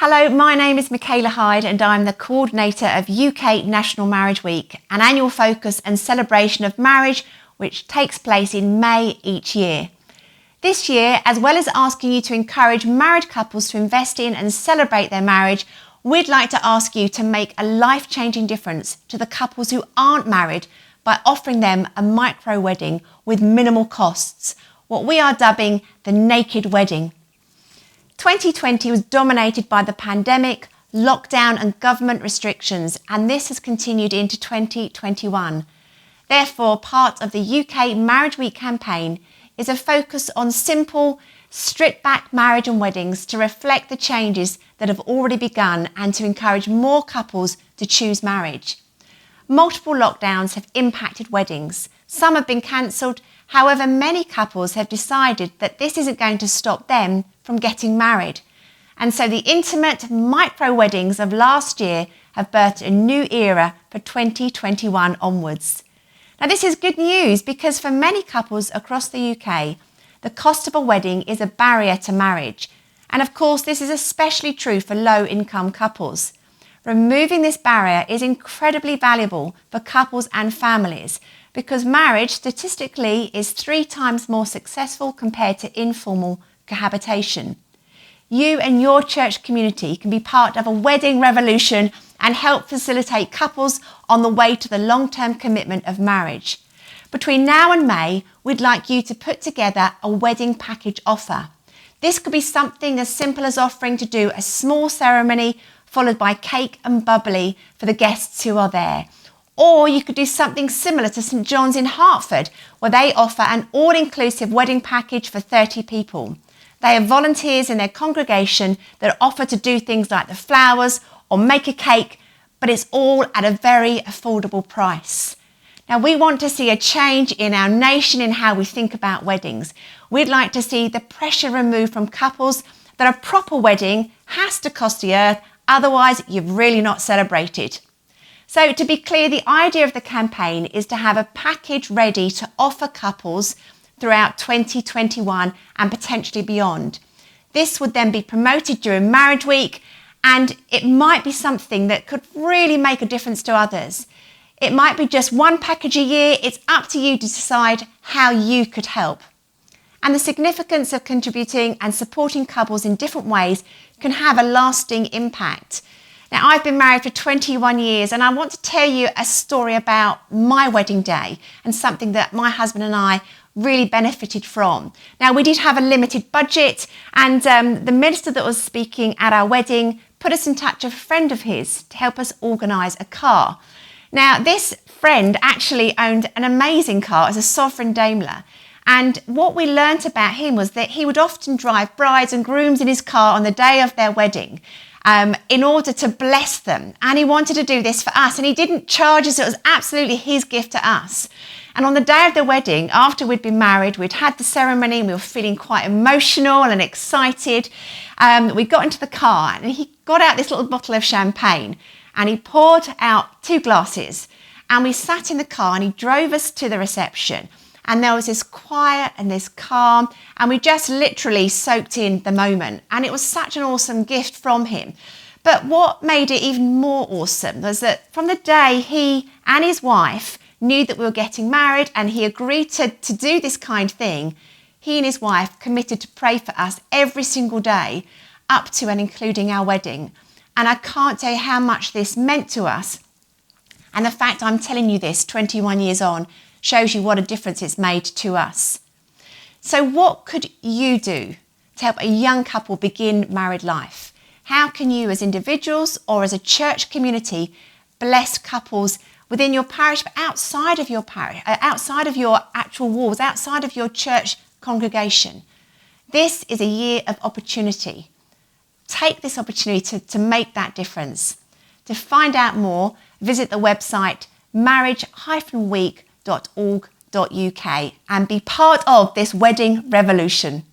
Hello, my name is Michaela Hyde and I'm the coordinator of UK National Marriage Week, an annual focus and celebration of marriage which takes place in May each year. This year, as well as asking you to encourage married couples to invest in and celebrate their marriage, we'd like to ask you to make a life-changing difference to the couples who aren't married by offering them a micro wedding with minimal costs, what we are dubbing the naked wedding. 2020 was dominated by the pandemic, lockdown and government restrictions, and this has continued into 2021. Therefore, part of the UK Marriage Week campaign is a focus on simple, stripped-back marriage and weddings to reflect the changes that have already begun and to encourage more couples to choose marriage. Multiple lockdowns have impacted weddings. Some have been cancelled. However, many couples have decided that this isn't going to stop them from getting married. And so the intimate micro weddings of last year have birthed a new era for 2021 onwards. Now, this is good news because for many couples across the UK, the cost of a wedding is a barrier to marriage. And of course, this is especially true for low-income couples. Removing this barrier is incredibly valuable for couples and families because marriage statistically is 3 times more successful compared to informal cohabitation. You and your church community can be part of a wedding revolution and help facilitate couples on the way to the long-term commitment of marriage. Between now and May, we'd like you to put together a wedding package offer. This could be something as simple as offering to do a small ceremony followed by cake and bubbly for the guests who are there. Or you could do something similar to St John's in Hertford, where they offer an all-inclusive wedding package for 30 people. They have volunteers in their congregation that offer to do things like the flowers or make a cake, but it's all at a very affordable price. Now, we want to see a change in our nation in how we think about weddings. We'd like to see the pressure removed from couples that a proper wedding has to cost the earth, otherwise you've really not celebrated. So to be clear, the idea of the campaign is to have a package ready to offer couples throughout 2021 and potentially beyond. This would then be promoted during Marriage Week, and it might be something that could really make a difference to others. It might be just one package a year. It's up to you to decide how you could help. And the significance of contributing and supporting couples in different ways can have a lasting impact. Now, I've been married for 21 years and I want to tell you a story about my wedding day and something that my husband and I really benefited from. Now, we did have a limited budget and the minister that was speaking at our wedding put us in touch with a friend of his to help us organise a car. Now, this friend actually owned an amazing car as a Sovereign Daimler. And what we learnt about him was that he would often drive brides and grooms in his car on the day of their wedding in order to bless them. And he wanted to do this for us and he didn't charge us. It was absolutely his gift to us. And on the day of the wedding, after we'd been married, we'd had the ceremony and we were feeling quite emotional and excited. We got into the car and he got out this little bottle of champagne and he poured out 2 glasses and we sat in the car and he drove us to the reception. And there was this quiet and this calm, and we just literally soaked in the moment. And it was such an awesome gift from him. But what made it even more awesome was that from the day he and his wife knew that we were getting married and he agreed to do this kind of thing, he and his wife committed to pray for us every single day up to and including our wedding. And I can't tell you how much this meant to us. And the fact I'm telling you this 21 years on shows you what a difference it's made to us. So what could you do to help a young couple begin married life? How can you as individuals or as a church community bless couples within your parish, but outside of your parish, outside of your actual walls, outside of your church congregation? This is a year of opportunity. Take this opportunity to make that difference. To find out more, visit the website marriage-week.org.uk and be part of this wedding revolution.